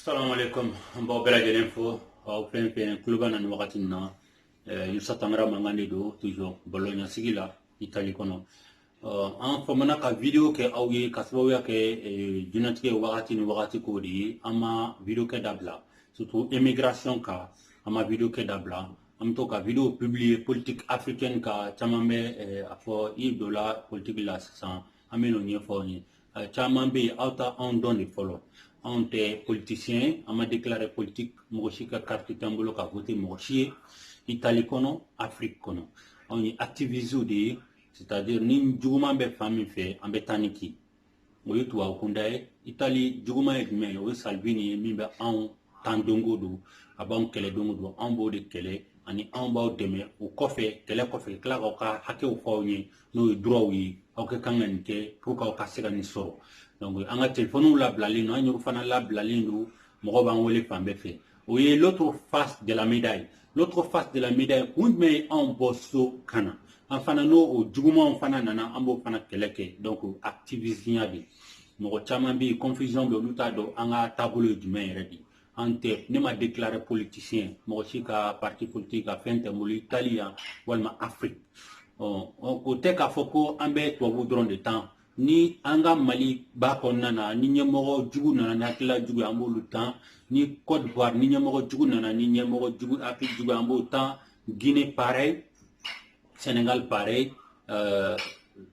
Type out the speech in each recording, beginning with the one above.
Assalamu alaikum. Mbo bela jelen fo aw fen fen kluba nan wakati na Yusa Tamara mangani do toujours Bologna sigila Italie kono an famana ka video ke aw ye kasbaw ya ke junatike wakati ni wakati ko di ama video ke dabla surtout immigration ka ama video ke dabla am to ka video publier politique africaine ka chamambe afo dola politique la sans ameno ni fo ni chamambe auta on donne follow on était politicien, on m'a déclaré politique, moi aussi ka carte tambolo ka voté moi aussi Italie kono, Afrique kono. On est activisé de, c'est-à-dire ni djuguma be famille fait en betaniki. Oyo tuwa okundae Italie djuguma e mais o Salvini mi be en tandongo do abon kele dongo do en bo de kele ani en ba deme o kofe kele kofe kala ko ka hake o fawni no droit wi o ke kangen ke pour ka sega ni so. Donc, on a téléphone la blaline, on a la blaline, on a oui, l'autre face de la médaille. L'autre face de la médaille, on met en bosso kana. Enfin, nous, au Djouma, on fait un ambo fana keleke. Donc, activisme, nous avons confusion de l'utado, on a tableau du maire. Ante, ne m'a déclaré politicien, moi aussi, parti politique, à fin de l'Italien, ou Afrique. On côté qu'à Foko, on met toi, vous drone de temps. Ni anga Mali ba konnana ni nyemoro jugu nana na kila jugu ambo lutan ni Côte d'Ivoire ni nyemoro jugu nana ni nyemoro jugu Afrique jugu ambo temps Guinée pareil Sénégal pareil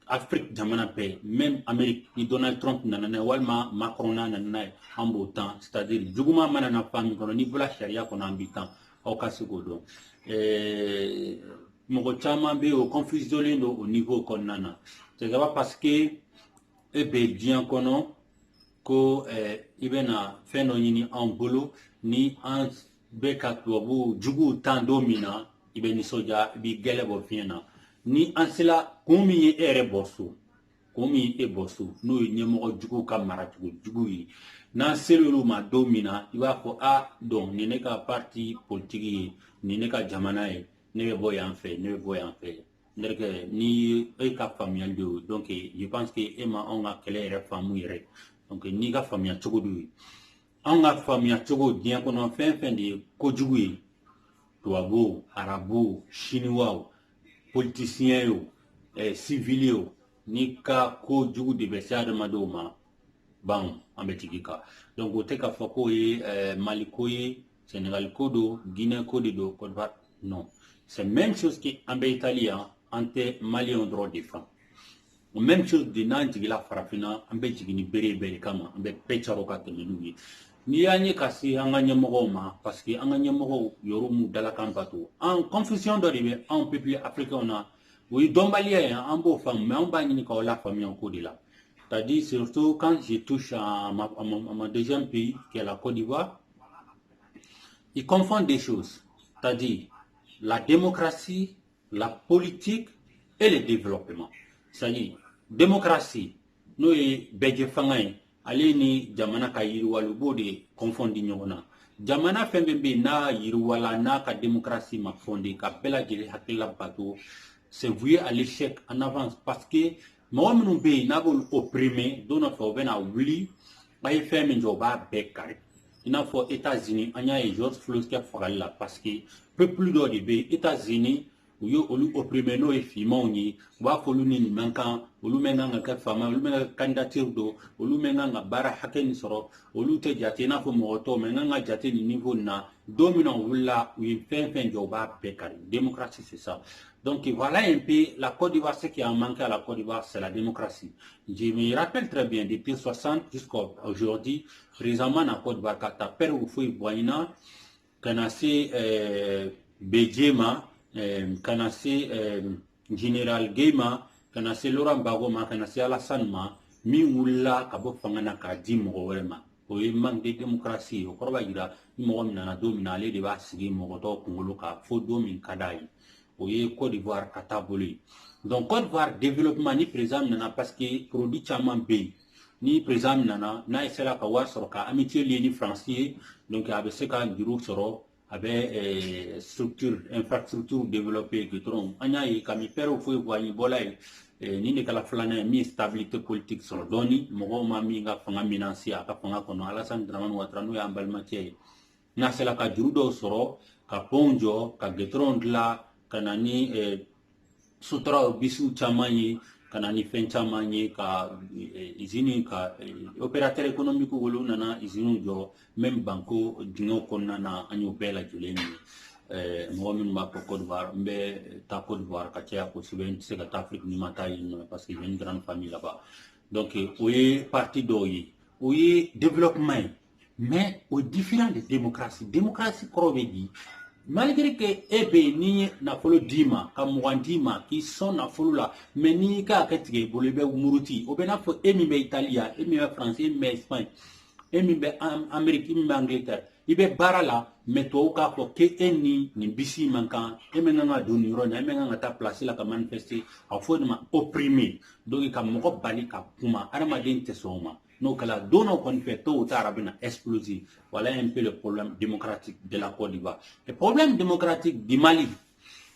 Afrique jamana paix même Amérique ni Donald Trump nana walma Macron nana ambo temps c'est-à-dire juguma manana fami kono ni bula sharia kono ambitan au kasugodo mo chama be au confusion au niveau konnana c'est parce que ebe bien kono ko ibena feno yini en bolo ni en beka tuabu jugu tandomina ibeni soja bi gelebo fiena ni ansela komi ere bosu komi e bosu no nyemo jugu kamara jugu yi na selulu ma domina iwa ko a don ni ne ka parti politique ni ne ka jamana e ne boy en fait ne boy en fait ni ka familial de donc je pense que Emma on a clair famille donc ni ka familial chogo du on a familial chogo bien qu'on en fin de kojugu toabo arabo chinois politicien yo civilio ni ka kojugu de besade madoma ban ambetikika donc o te ka foko maliko Sénégal kodo Guinée kodo do Côte d'Ivoire non c'est même chose qui en italien ante malien droit de femme même chose de nanti la farafina ambe jigini bere kama ambe pecharo ka temenugi ni yani kasi anganya mogoma parce que anganya mogo yorumu dala kampato en confusion de rive en peuple africain on a oui dombalia en beau femme mais on ba ni ka la famille en code là c'est-à-dire surtout quand je touche à ma deuxième pays qui est la Côte d'Ivoire ils confondent des choses, c'est-à-dire la démocratie, la politique et le développement. C'est-à-dire, démocratie, nous y bedjefangay, allez ni jamana ka yiriwalu bode confondi nyona. Jamana fembe na yiriwala na ka démocratie ma fondé ka bela jeli hakila bato, c'est voué à l'échec en avance parce que moi nous be na bol opprimé dona fo bena wuli bay fembe njoba bekare. Il n'a pas États-Unis, il y a George Floyd qui a fait là parce que peuple d'or des États-Unis où yo olu opprimé no e fimoni wa ko lu ni mankan olu menga ka fama olu menga candidature do olu menga bara haken soro olu te jate na fo moto menga jate ni niveau na dominant wala wi fin joba bekari démocratie c'est ça. Donc voilà un peu la Côte d'Ivoire, ce qui a manqué à la Côte d'Ivoire, c'est la démocratie. Je me rappelle très bien, depuis 60 jusqu'à aujourd'hui, récemment, la Côte d'Ivoire, quand tu as ou fouille boina, quand Bedjema, quand Général Guéma, quand Laurent Bagoma, quand Alassane Ma, mi wula kabo fangana ka di mo wema. O ye manque de démocratie, o koroba gira, mi mo na domina le de ba sigi mo to kungulu ka fo domin kadai. Oye Côte d'Ivoire kataboli. Donc Côte d'Ivoire développement ni présent nana parce que produit chaman bay ni présent nana na isela ka war soro ka amitié lié ni français donc avec ce ka diru soro avec structure infrastructure développée que trop anya yi kami pero fo ko ni bolay ni ne kala flana mi stabilité politique sur doni mo ma mi nga fanga minansi aka fanga kono Alassane Dramane Ouattara no ya mbal matie na sela ka jurudo soro ka ponjo ka getron la kanani sutra bisu chamani kanani fen chamani ka izini ka opérateur économique wolo nana izini jo même banco dingo konna na anyo bela juleni mo min ma ko Côte d'Ivoire mbe ta Côte d'Ivoire ka tia ko siben c'est que Afrique ni matai parce que j'ai une grande famille là-bas donc oui parti doyi oui développement mais au différent de démocratie korobedi malgré que ebe ni na folo dima ka mwandima qui sont na folo la mais ni ka ketige bolebe muruti obena fo emi be Italia emi be France emi be Espagne emi be Amérique emi be Angleterre ibe barala meto ka fo ke eni ni bisi mankan emi nga doni rona emi nga ta placer la ka manifester a fo ma opprimer donc ka moko bali ka kuma arama den tesoma no kala dono kon fait tôt ou tard abina exploser voilà un peu le problème démocratique de la Côte d'Ivoire le problème démocratique du Mali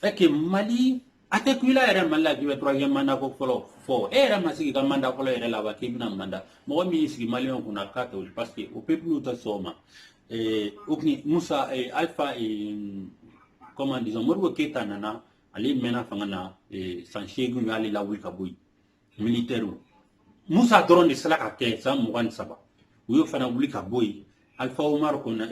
est que Mali atekula era mala ki troisième mandat ko fo era masiki ka mandat ko era la ba ki bina mandat mo mi sigi Mali on kuna kata parce que au peuple uta soma okni Moussa Alpha comment disons Modibo Keïta nana ali mena fangana sanchegu ngali la wika boy militaire Moussa Doron de Sala Kake, ça mouran saba. Oui, fana wuli ka boy. Alpha Omar kona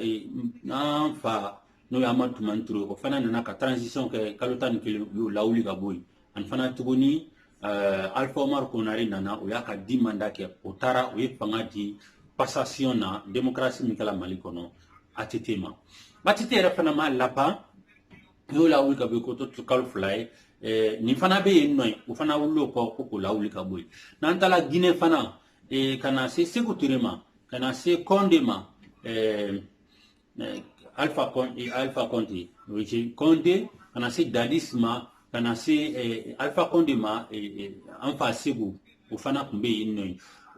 fa no yama tumantro. Fana nana ka transition ke kalotan ke la wuli ka boy. An fana tuguni Alpha Omar kona ri nana o yaka di mandat ke otara o fanga di passation na démocratie mikala Mali kono atetema. Batite era fana ma lapa yo la wuli ka boy ko to kal fly. Ni fana be no o fana wulo ko la wuli ka boy nantala Guinée fana kana se sekuturema kana se kondema Alpha Conde oui Conde kana se dadisma kana se Alpha Condema anfa segu o fana kumbe no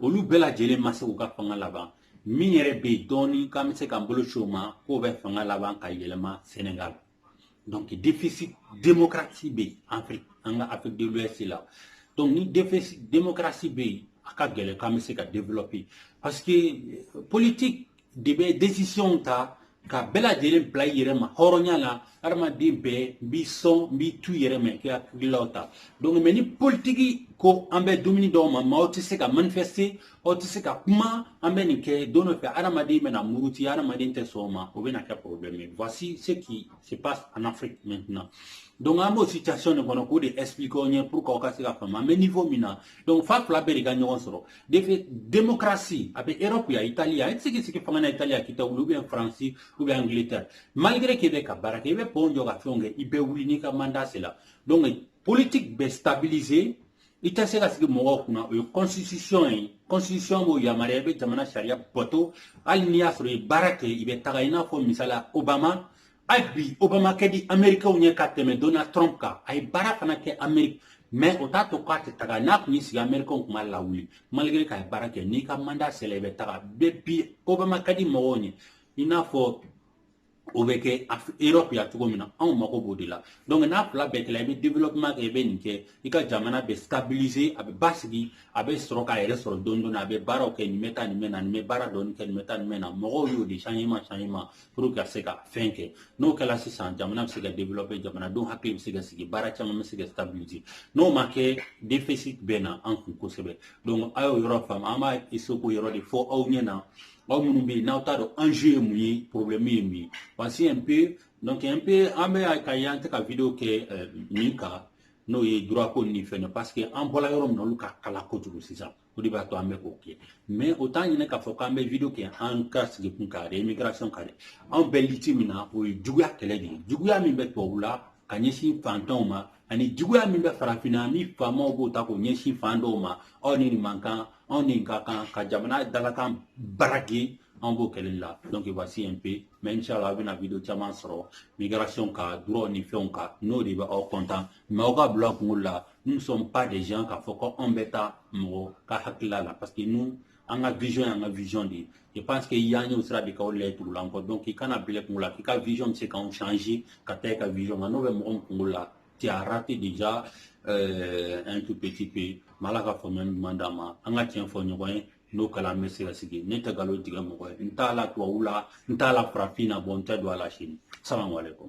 olu bela jele mase ko ka fanga laba min yere be doni kam se kan bolo choma ko be fanga laba ka yelema Sénégal. Donc déficit démocratie en Afrique de l'Ouest là. Donc ni déficit démocratie B aka gele comme c'est qu'à développer parce que politique décision ta ka bela jele play yerema horonya la arma DB bi son bi tu yerema ki akilota. Donc meni politique ko ambe domini do ma otise ka manifester otise ka kuma ambe ni ke dono fe arama de mena muruti arama de te soma o bena ka problème. Voici ce qui se passe en Afrique maintenant. Donc à mon situation de kono ko de expliquer pourquoi ka se ka fama mais niveau mina donc fa la be ga nyon soro démocratie avec Europe ya Italie et ce qui fama na Italie qui ta ou bien France ou bien Angleterre malgré que be ka baraka be ponjo ga fonge ibe wuli ni ka mandat cela donc politique be stabiliser ita se ka sigi mo kuna constitution mo ya marebe jamana sharia poto al niya soro baraka ibe taga ina fo misala Obama kedi America unye kateme Donald Trump ka ay bara fana ke America mais otato kwate taga na kunyi si America kuma la wuli malgré ka bara ke ni ka manda selebe taga bebi Obama kedi mawonye ina fo obeke Europe ya tugo mina on mako bodila donc na pla betela be développement ke be nike ika jamana be stabiliser abe basigi abe stroka ere soro dondo na be bara ke ni meta ni mena ni me bara don ke ni meta ni mena mo yo de changement pour que se ka fenke no kala si san jamana se ka développer jamana don hakli se ka sigi bara chama se ka stabiliser no make déficit bena en ko sebe donc ayo Europe fam ama isoko yoro de fo au nyena Mounoumbi, n'autaro enjeu mouillé, problème mouillé. Voici un peu, donc un peu, amé à Kayante, ka vidéo que Nika, no ye droit qu'on n'y fait, parce que en voilà yon no luka kalakotu c'est ça. Au débat to amé ok. Mais autant il n'y a qu'à faut qu'amé vidéo qui en casse de punkare, immigration kare. En beliti mina, ou juguya keledi, juguya mi bet poula, kanyeshi fantoma, ani juguya mi bet farafina mi fama obo tako nyeshi fandoma, oni mankan. On est quand Jamana Dalakan Baraki en boucle là. Donc voici un peu. Mais Inch'Allah, une vidéo chaman sera migration ka, droit ni fait ka, nous riba au content. Mais au cas bloc là, nous ne sommes pas des gens qui font qu'on embêta mo ka hakila là parce que nous anga vision de je pense que yani au sera de ka le tout encore donc il kana bile kungula ka vision c'est quand changer ka ta vision no be mo kungula tu as raté déjà un tout petit peu malaka fo men mandama anga tien fo nyoy no kala mesira sigi ne ta galo diga mo ko ntala to wula ntala frafina bon ta do ala chine assalamu alaikum